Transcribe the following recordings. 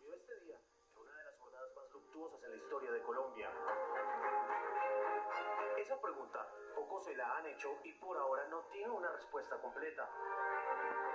Murió este día en una de las jornadas más luctuosas en la historia de Colombia. Esa pregunta pocos se la han hecho y por ahora no tiene una respuesta completa.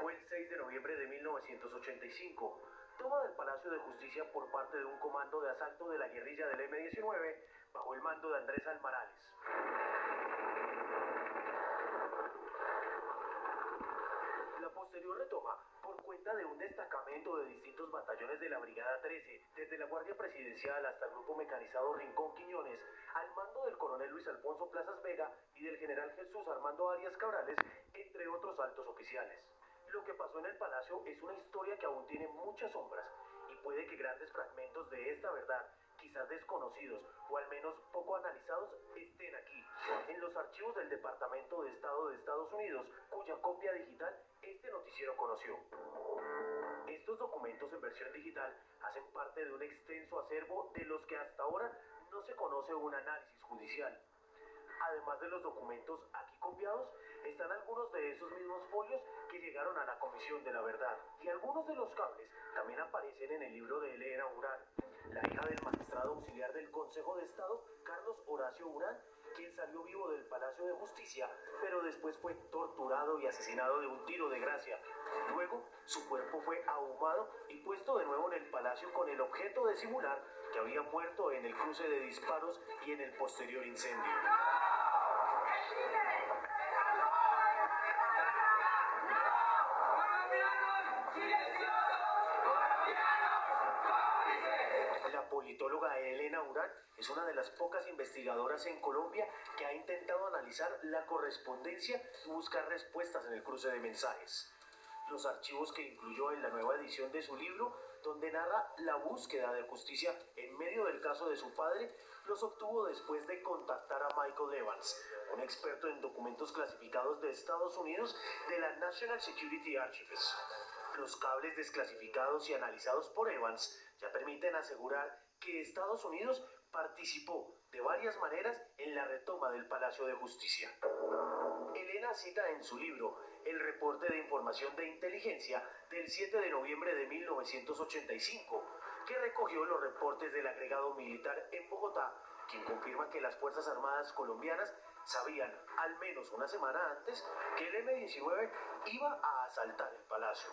Fue el 6 de noviembre de 1985, toma del Palacio de Justicia por parte de un comando de asalto de la guerrilla del M-19 bajo el mando de Andrés Almarales. La posterior retoma por cuenta de un destacamento de distintos batallones de la Brigada 13, desde la Guardia Presidencial hasta el Grupo Mecanizado Rincón Quiñones, al mando del coronel Luis Alfonso Plazas Vega y del general Jesús Armando Arias Cabrales, entre otros altos oficiales. Lo que pasó en el Palacio es una historia que aún tiene muchas sombras y puede que grandes fragmentos de esta verdad, quizás desconocidos o al menos poco analizados, estén aquí, en los archivos del Departamento de Estado de Estados Unidos, cuya copia digital este noticiero conoció. Estos documentos en versión digital hacen parte de un extenso acervo de los que hasta ahora no se conoce un análisis judicial. Además de los documentos aquí copiados, están algunos de esos mismos folios que llegaron a la Comisión de la Verdad. Y algunos de los cables también aparecen en el libro de Elena Urán, la hija del magistrado auxiliar del Consejo de Estado, Carlos Horacio Urán, quien salió vivo del Palacio de Justicia, pero después fue torturado y asesinado de un tiro de gracia. Luego, su cuerpo fue ahumado y puesto de nuevo en el palacio con el objeto de simular que había muerto en el cruce de disparos y en el posterior incendio. La politóloga Elena Urán es una de las pocas investigadoras en Colombia que ha intentado analizar la correspondencia y buscar respuestas en el cruce de mensajes. Los archivos que incluyó en la nueva edición de su libro, donde narra la búsqueda de justicia en medio del caso de su padre, los obtuvo después de contactar a Michael Evans, un experto en documentos clasificados de Estados Unidos de la National Security Archives. Los cables desclasificados y analizados por Evans ya permiten asegurar que Estados Unidos participó de varias maneras en la retoma del Palacio de Justicia. Elena cita en su libro el reporte de información de inteligencia del 7 de noviembre de 1985, que recogió los reportes del agregado militar en Bogotá, quien confirma que las Fuerzas Armadas colombianas sabían, al menos una semana antes, que el M-19 iba a asaltar el palacio.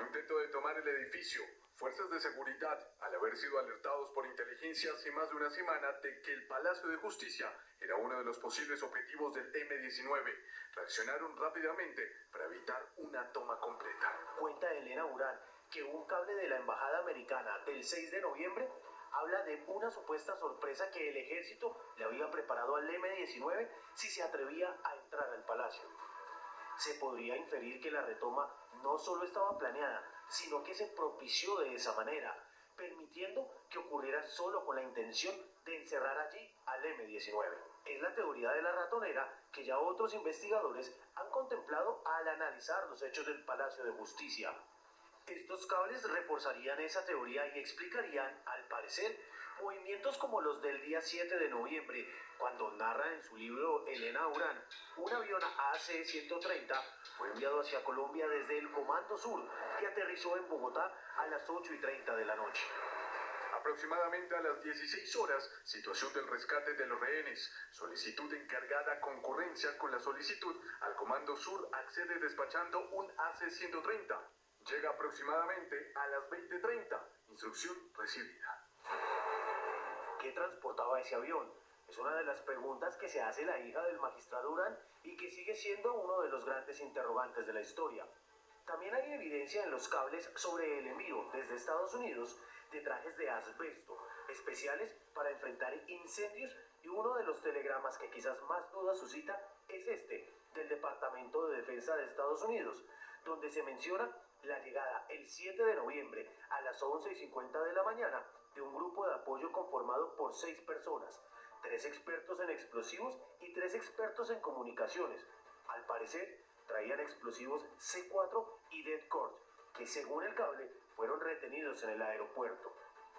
Intento de tomar el edificio. Fuerzas de seguridad, al haber sido alertados por inteligencia hace más de una semana de que el Palacio de Justicia era uno de los posibles objetivos del M-19, reaccionaron rápidamente para evitar una toma completa. Cuenta Elena Urán que un cable de la Embajada Americana del 6 de noviembre habla de una supuesta sorpresa que el ejército le había preparado al M-19 si se atrevía a entrar al palacio. Se podría inferir que la retoma no solo estaba planeada, sino que se propició de esa manera, permitiendo que ocurriera solo con la intención de encerrar allí al M-19. Es la teoría de la ratonera que ya otros investigadores han contemplado al analizar los hechos del Palacio de Justicia. Estos cables reforzarían esa teoría y explicarían, al parecer, movimientos como los del día 7 de noviembre, cuando narra en su libro Elena Urán, un avión AC-130 fue enviado hacia Colombia desde el Comando Sur y aterrizó en Bogotá a las 8:30 de la noche. Aproximadamente a las 16 horas, situación del rescate de los rehenes, solicitud encargada concurrencia con la solicitud, al Comando Sur accede despachando un AC-130. Llega aproximadamente a las 20:30, instrucción recibida. ¿Qué transportaba ese avión? Es una de las preguntas que se hace la hija del magistrado Urán y que sigue siendo uno de los grandes interrogantes de la historia. También hay evidencia en los cables sobre el envío desde Estados Unidos de trajes de asbesto, especiales para enfrentar incendios, y uno de los telegramas que quizás más dudas suscita es este, del Departamento de Defensa de Estados Unidos, donde se menciona la llegada el 7 de noviembre a las 11:50 de la mañana de un grupo de apoyo conformado por 6 personas, 3 expertos en explosivos y 3 expertos en comunicaciones. Al parecer, traían explosivos C4 y Dead Cord, que según el cable fueron retenidos en el aeropuerto.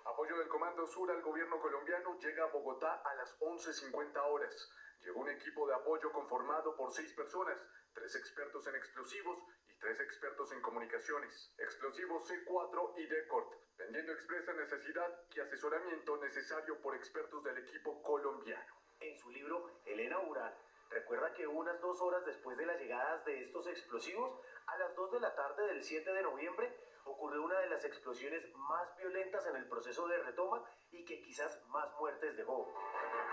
Apoyo del Comando Sur al gobierno colombiano llega a Bogotá a las 11:50 horas. llegó un equipo de apoyo conformado por 6 personas, 3 expertos en explosivos y 3 expertos en comunicaciones, explosivos C4 y DECORT, vendiendo expresa necesidad y asesoramiento necesario por expertos del equipo colombiano. En su libro, Elena Urán recuerda que unas 2 horas después de las llegadas de estos explosivos, a las 2 de la tarde del 7 de noviembre, ocurrió una de las explosiones más violentas en el proceso de retoma y que quizás más muertes dejó.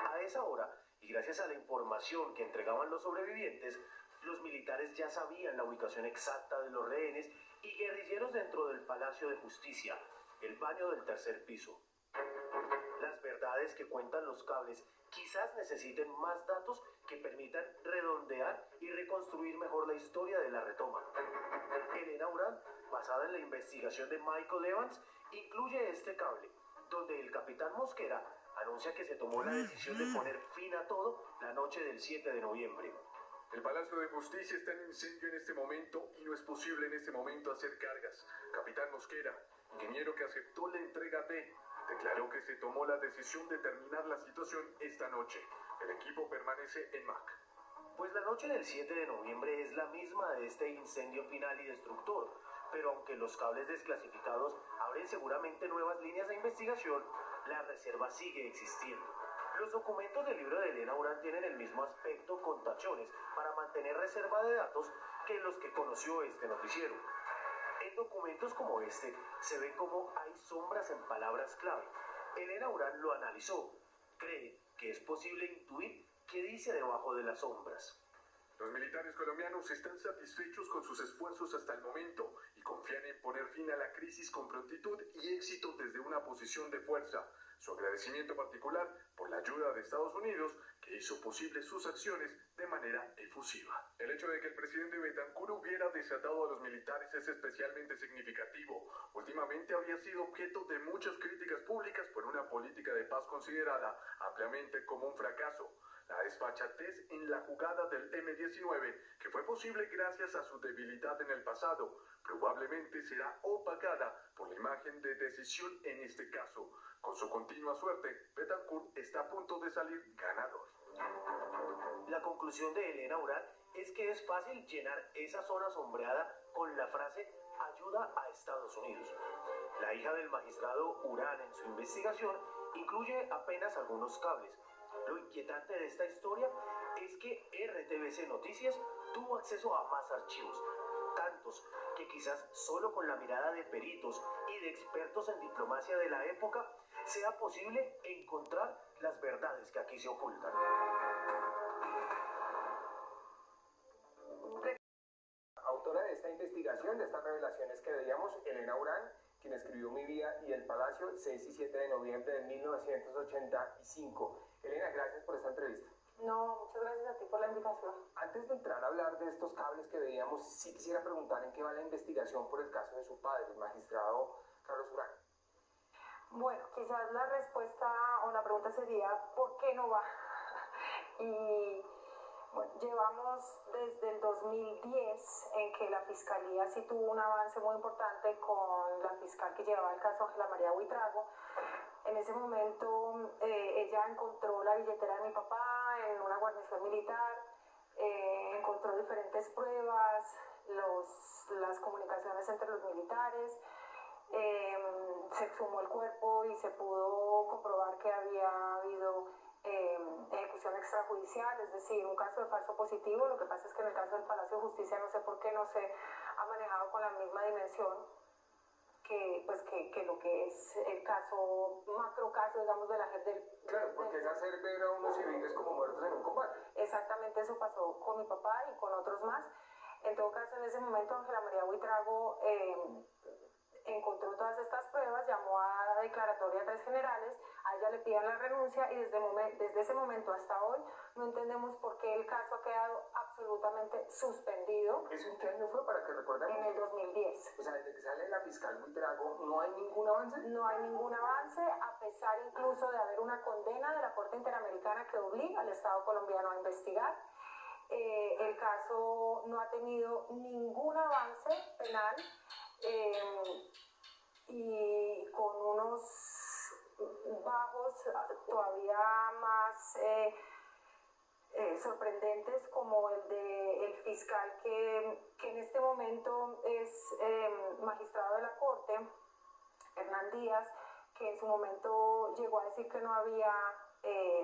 A esa hora, y gracias a la información que entregaban los sobrevivientes, los militares ya sabían la ubicación exacta de los rehenes y guerrilleros dentro del Palacio de Justicia, el baño del tercer piso. Las verdades que cuentan los cables quizás necesiten más datos que permitan redondear y reconstruir mejor la historia de la retoma. Elena Urán, basada en la investigación de Michael Evans, incluye este cable, donde el capitán Mosquera anuncia que se tomó la decisión de poner fin a todo la noche del 7 de noviembre. El Palacio de Justicia está en incendio en este momento y no es posible en este momento hacer cargas. Capitán Mosquera, ingeniero que aceptó la entrega de, declaró que se tomó la decisión de terminar la situación esta noche. El equipo permanece en MAC. Pues la noche del 7 de noviembre es la misma de este incendio final y destructor, pero aunque los cables desclasificados abren seguramente nuevas líneas de investigación, la reserva sigue existiendo. Los documentos del libro de Elena Urán tienen el mismo aspecto con tachones para mantener reserva de datos que los que conoció este noticiero. En documentos como este se ve como hay sombras en palabras clave. Elena Urán lo analizó. Cree que es posible intuir qué dice debajo de las sombras. Los militares colombianos están satisfechos con sus esfuerzos hasta el momento y confían en poner fin a la crisis con prontitud y éxito desde una posición de fuerza. Su agradecimiento particular por la ayuda de Estados Unidos que hizo posible sus acciones de manera efusiva. El hecho de que el presidente Betancur hubiera desatado a los militares es especialmente significativo. Últimamente había sido objeto de muchas críticas públicas por una política de paz considerada ampliamente como un fracaso. La desfachatez en la jugada del M-19, que fue posible gracias a su debilidad en el pasado, probablemente será opacada por la imagen de decisión en este caso. Con su continua suerte, Betancur está a punto de salir ganador. La conclusión de Elena Urán es que es fácil llenar esa zona sombreada con la frase ayuda a Estados Unidos. La hija del magistrado Urán en su investigación incluye apenas algunos cables. Lo inquietante de esta historia es que RTBC Noticias tuvo acceso a más archivos, tantos que quizás solo con la mirada de peritos y de expertos en diplomacia de la época sea posible encontrar las verdades que aquí se ocultan. Autora de esta investigación, de estas revelaciones que veíamos, Elena Urán, quien escribió Mi vida y el Palacio, 6 y 7 de noviembre de 1985. Elena, gracias por esta entrevista. No, muchas gracias a ti por la invitación. Antes de entrar a hablar de estos cables que veíamos, sí quisiera preguntar en qué va la investigación por el caso de su padre, el magistrado Carlos Urán. Bueno, quizás la respuesta o la pregunta sería ¿por qué no va? Y bueno, llevamos desde el 2010 en que la Fiscalía sí tuvo un avance muy importante con la fiscal que llevaba el caso, Ángela María Buitrago. En ese momento ella encontró la billetera de mi papá en una guarnición militar, encontró diferentes pruebas, las comunicaciones entre los militares, se exhumó el cuerpo y se pudo comprobar que había habido ejecución extrajudicial, es decir, un caso de falso positivo. Lo que pasa es que en el caso del Palacio de Justicia no sé por qué no se ha manejado con la misma dimensión que lo que es el caso, macro caso, digamos, de la gente Claro, porque es hacer ver a unos civiles como muertos en un combate. Exactamente, eso pasó con mi papá y con otros más. En todo caso, en ese momento, Ángela María Buitrago encontró todas estas pruebas, llamó a declaratoria a 3 generales, a ella le piden la renuncia y desde ese momento hasta hoy no entendemos por qué el caso ha quedado absolutamente suspendido. ¿Eso en qué año fue, para que recordemos? En el 2010. O sea, desde que sale la fiscal Buitrago, ¿no hay ningún avance? No hay ningún avance, a pesar incluso de haber una condena de la Corte Interamericana que obliga al Estado colombiano a investigar. El caso no ha tenido ningún avance penal y con unos bajos todavía más sorprendentes, como el del fiscal que en este momento es magistrado de la Corte, Hernán Díaz, que en su momento llegó a decir que no había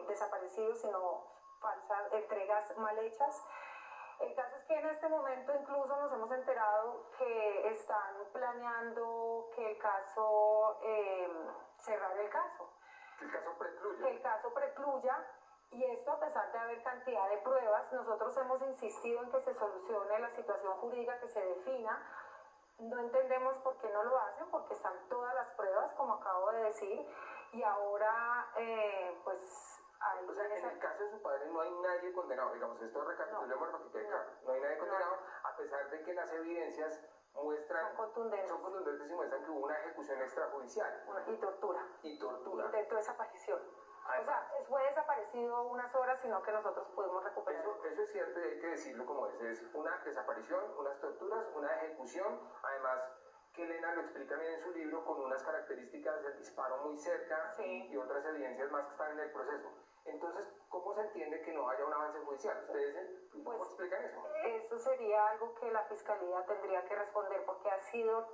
desaparecidos, sino falsas entregas mal hechas. El caso es que en este momento incluso nos hemos enterado que están planeando que el caso, cerrar el caso. Que el caso precluya. Que el caso precluya, y esto a pesar de haber cantidad de pruebas. Nosotros hemos insistido en que se solucione la situación jurídica, que se defina. No entendemos por qué no lo hacen, porque están todas las pruebas, como acabo de decir, y ahora pues... O sea, en el caso de su padre no hay nadie condenado, digamos, esto recapitulemos para que quede claro, no hay nadie condenado, a pesar de que las evidencias muestran, son contundentes y muestran que hubo una ejecución extrajudicial. Y tortura. Y tortura. Intento desaparición. O sea, fue desaparecido unas horas, sino que nosotros pudimos recuperar. Eso es cierto y hay que decirlo como es una desaparición, unas torturas, una ejecución, además que Elena lo explica bien en su libro con unas características del disparo muy cerca, sí, y otras evidencias más que están en el proceso. Entonces, ¿cómo se entiende que no haya un avance judicial? ¿Ustedes cómo explican eso? Eso sería algo que la Fiscalía tendría que responder, porque ha sido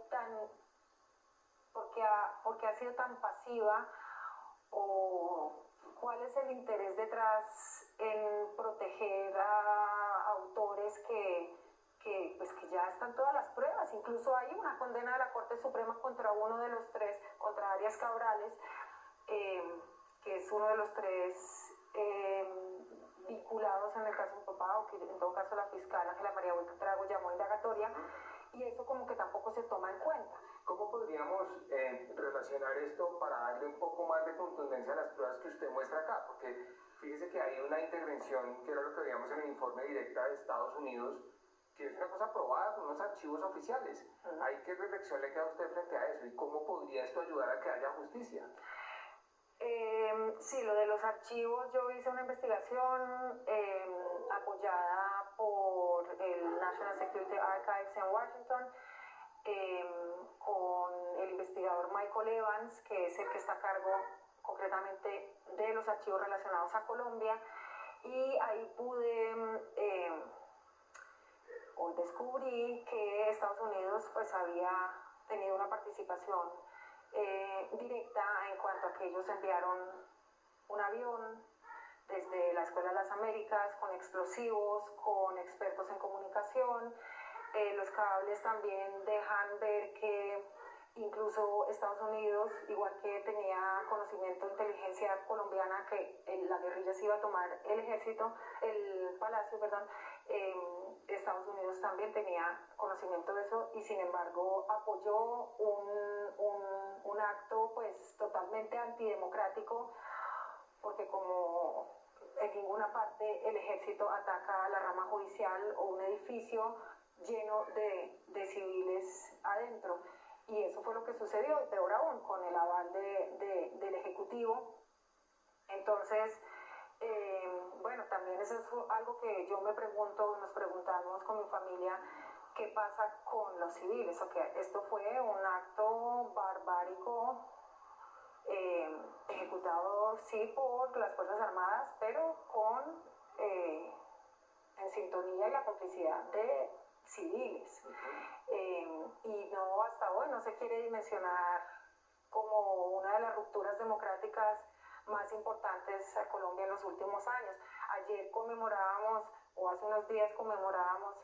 tan pasiva, o cuál es el interés detrás en proteger a autores que ya están todas las pruebas. Incluso hay una condena de la Corte Suprema contra uno de los tres, contra Arias Cabrales, que es uno de los tres vinculados en el caso de mi papá, o que en todo caso la fiscal Ángela María Buitrago llamó indagatoria, y eso como que tampoco se toma en cuenta. ¿Cómo podríamos relacionar esto para darle un poco más de contundencia a las pruebas que usted muestra acá? Porque fíjese que hay una intervención, que era lo que veíamos en el informe directa de Estados Unidos, que es una cosa aprobada con unos archivos oficiales. ¿Hay qué reflexión le queda a usted frente a eso? ¿Y cómo podría esto ayudar a que haya justicia? Sí, lo de los archivos, yo hice una investigación apoyada por el National Security Archives en Washington, con el investigador Michael Evans, que es el que está a cargo concretamente de los archivos relacionados a Colombia, y ahí hoy descubrí que Estados Unidos pues había tenido una participación directa, en cuanto a que ellos enviaron un avión desde la Escuela de las Américas con explosivos, con expertos en comunicación. Los cables también dejan ver que incluso Estados Unidos, igual que tenía conocimiento de inteligencia colombiana que la guerrilla se iba a tomar el palacio, Estados Unidos también tenía conocimiento de eso, y sin embargo apoyó un acto pues totalmente antidemocrático, porque como en ninguna parte el ejército ataca a la rama judicial o un edificio lleno de civiles adentro, y eso fue lo que sucedió, y peor aún, con el aval del Ejecutivo. Entonces, bueno, también eso es algo que yo me pregunto, nos preguntamos con mi familia, ¿qué pasa con los civiles? O que esto fue un acto barbárico, ejecutado sí por las Fuerzas Armadas, pero en sintonía y la complicidad de civiles. Y no, hasta hoy no se quiere dimensionar como una de las rupturas democráticas más importantes a Colombia en los últimos años. Ayer conmemorábamos, o hace unos días conmemorábamos,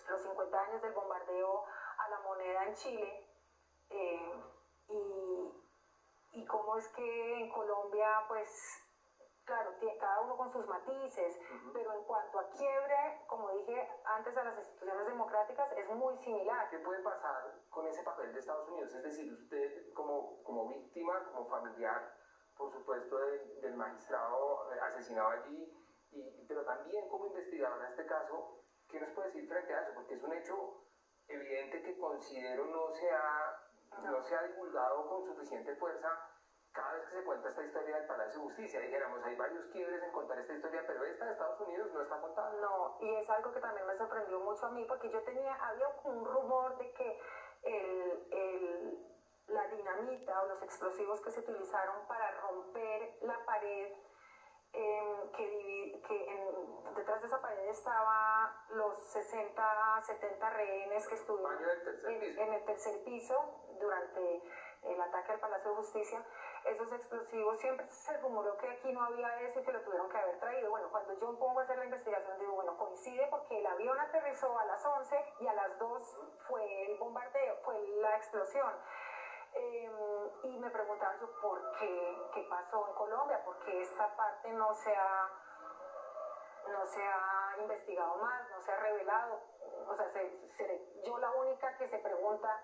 los 50 años del bombardeo a La Moneda en Chile, y cómo es que en Colombia, pues, claro, cada uno con sus matices, pero en cuanto a quiebre, como dije antes, a las instituciones democráticas, es muy similar. ¿Qué puede pasar con ese papel de Estados Unidos? Es decir, usted como víctima, como familiar, por supuesto, del magistrado asesinado allí, pero también como investigador en este caso, ¿qué nos puede decir frente a eso? Porque es un hecho evidente que considero no se ha divulgado con suficiente fuerza. Cada vez que se cuenta esta historia del Palacio de Justicia, dijéramos, hay varios quiebres en contar esta historia, pero esta de Estados Unidos no está contada. No, y es algo que también me sorprendió mucho a mí, porque había un rumor de que la dinamita o los explosivos que se utilizaron para romper la pared detrás de esa pared estaban los 60, 70 rehenes que estuvieron en el tercer piso durante el ataque al Palacio de Justicia. Esos explosivos, siempre se rumoró que aquí no había eso y que lo tuvieron que haber traído. Bueno, cuando yo pongo a hacer la investigación, digo, bueno, coincide porque el avión aterrizó a las 11 y a las 2 fue el bombardeo, fue la explosión. Y me preguntaba yo por qué pasó en Colombia, porque esta parte no se ha investigado más, no se ha revelado. O sea, ¿seré yo la única que se pregunta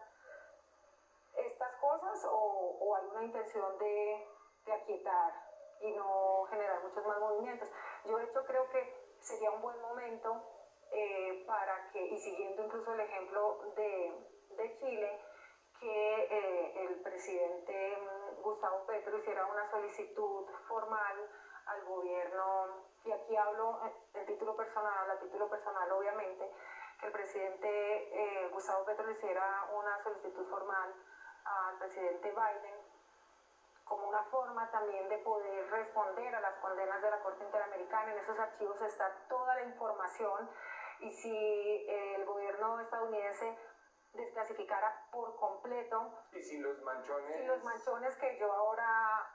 estas cosas o hay una intención de aquietar y no generar muchos más movimientos? Yo de hecho creo que sería un buen momento para que, y siguiendo incluso el ejemplo de Chile, que el presidente Gustavo Petro hiciera una solicitud formal al gobierno, y aquí hablo a título personal obviamente, que el presidente Gustavo Petro le hiciera una solicitud formal al presidente Biden como una forma también de poder responder a las condenas de la Corte Interamericana. En esos archivos está toda la información, y si el gobierno estadounidense desclasificara por completo y sin los manchones que yo ahora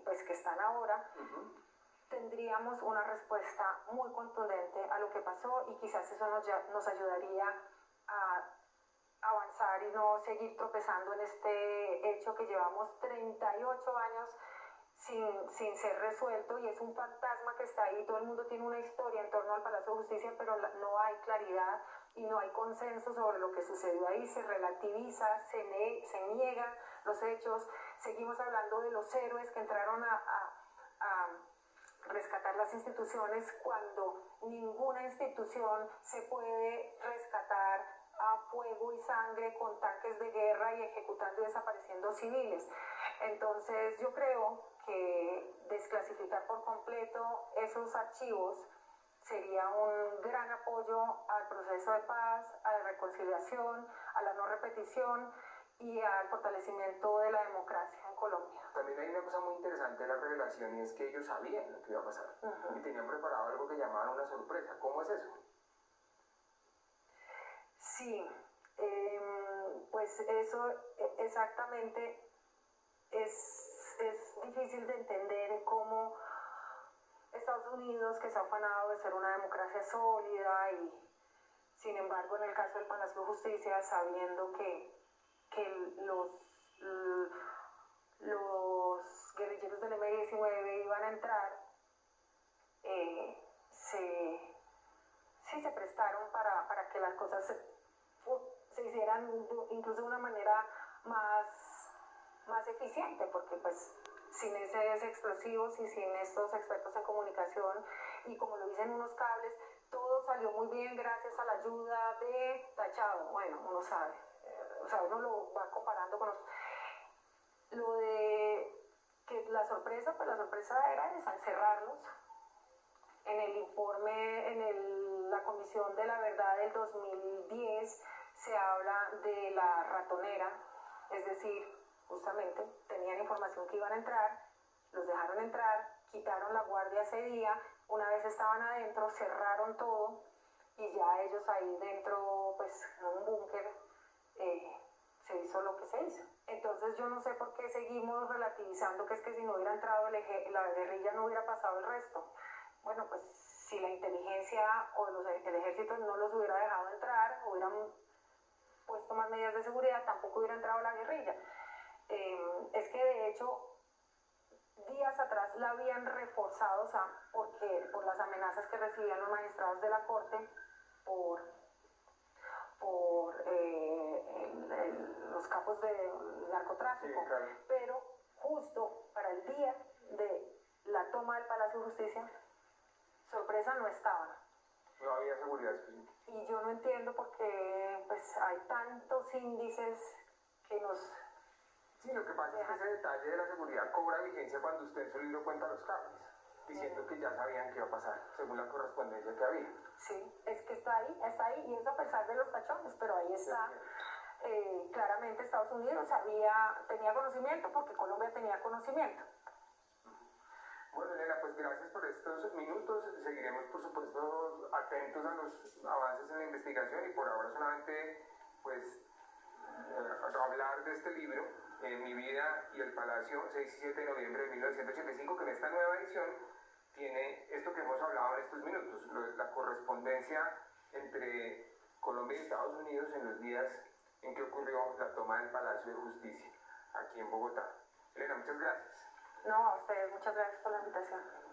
pues que están ahora, tendríamos una respuesta muy contundente a lo que pasó, y quizás eso nos ayudaría a avanzar y no seguir tropezando en este hecho que llevamos 38 años sin ser resuelto, y es un fantasma que está ahí. Todo el mundo tiene una historia en torno al Palacio de Justicia, pero no hay claridad y no hay consenso sobre lo que sucedió ahí. Se relativiza, se niegan los hechos. Seguimos hablando de los héroes que entraron a rescatar las instituciones, cuando ninguna institución se puede rescatar a fuego y sangre con tanques de guerra y ejecutando y desapareciendo civiles. Entonces yo creo que desclasificar por completo esos archivos sería un gran apoyo al proceso de paz, a la reconciliación, a la no repetición y al fortalecimiento de la democracia en Colombia. También hay una cosa muy interesante de la revelación, y es que ellos sabían lo que iba a pasar y tenían preparado algo que llamaban una sorpresa. ¿Cómo es eso? Sí, pues eso exactamente es difícil de entender cómo Estados Unidos, que se ha afanado de ser una democracia sólida, y sin embargo en el caso del Palacio de Justicia, sabiendo que los guerrilleros del M-19 iban a entrar, se prestaron para que las cosas se hicieran incluso de una manera más eficiente, porque pues sin esos explosivos y sin estos expertos en comunicación, y como lo dicen unos cables, todo salió muy bien gracias a la ayuda de Tachado. Bueno, uno sabe, o sea, uno lo va comparando con lo de que la sorpresa era esa, encerrarlos. En el informe, la Comisión de la Verdad del 2010, se habla de la ratonera, es decir, justamente tenían información que iban a entrar, los dejaron entrar, quitaron la guardia ese día, una vez estaban adentro, cerraron todo, y ya ellos ahí dentro, pues en un búnker, se hizo lo que se hizo. Entonces yo no sé por qué seguimos relativizando que es que si no hubiera entrado la guerrilla no hubiera pasado el resto. Bueno, pues si la inteligencia o el ejército no los hubiera dejado entrar, hubieran puesto más medidas de seguridad, tampoco hubiera entrado la guerrilla. Es que de hecho días atrás la habían reforzado, o sea, por las amenazas que recibían los magistrados de la corte por los capos de narcotráfico. Sí, claro. Pero justo para el día de la toma del Palacio de Justicia, sorpresa, no estaban. No había seguridad. Y yo no entiendo por qué pues hay tantos índices que nos... Sí, lo que pasa es que ese detalle de la seguridad cobra vigencia cuando usted en su libro cuenta los cables, diciendo que ya sabían qué iba a pasar, según la correspondencia que había. Sí, es que está ahí, y eso a pesar de los tachones, pero ahí está. Claramente Estados Unidos tenía conocimiento, porque Colombia tenía conocimiento. Bueno, Elena, pues gracias por estos minutos. Seguiremos, por supuesto, atentos a los avances en la investigación y por ahora solamente, pues, hablar de este libro, Mi vida y el Palacio, 6 y 7 de noviembre de 1985, que en esta nueva edición tiene esto que hemos hablado en estos minutos, la correspondencia entre Colombia y Estados Unidos en los días en que ocurrió la toma del Palacio de Justicia aquí en Bogotá. Elena, muchas gracias. No, a ustedes, muchas gracias por la invitación.